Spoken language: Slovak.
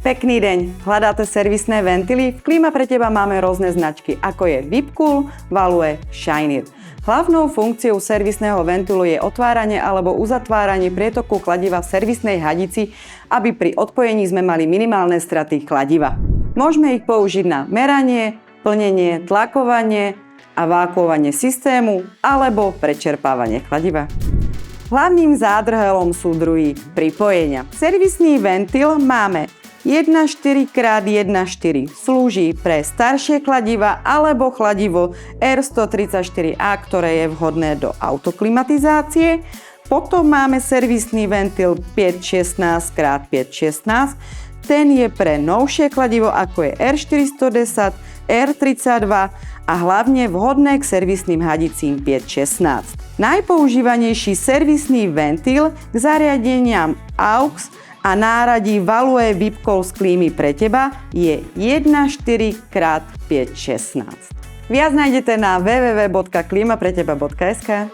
Pekný deň, hľadáte servisné ventily? V Klima pre teba máme rôzne značky, ako je Whirlpool, Value, Shiner. Hlavnou funkciou servisného ventilu je otváranie alebo uzatváranie prietoku kladiva v servisnej hadici, aby pri odpojení sme mali minimálne straty kladiva. Môžeme ich použiť na meranie, plnenie, tlakovanie a vákuovanie systému alebo prečerpávanie kladiva. Hlavným zádrhelom sú druhy pripojenia. Servisný ventil máme 1.4x1.4 slúži pre staršie kladiva alebo kladivo R134A, ktoré je vhodné do autoklimatizácie. Potom máme servisný ventil 516x516. Ten je pre novšie kladivo, ako je R410, R32 a hlavne vhodné k servisným hadicím 516. Najpoužívanejší servisný ventil k zariadeniam AUX a náradí Value Whirlpool z Klímy pre teba je 1.4x516. Viac nájdete na www.klimapreteba.sk.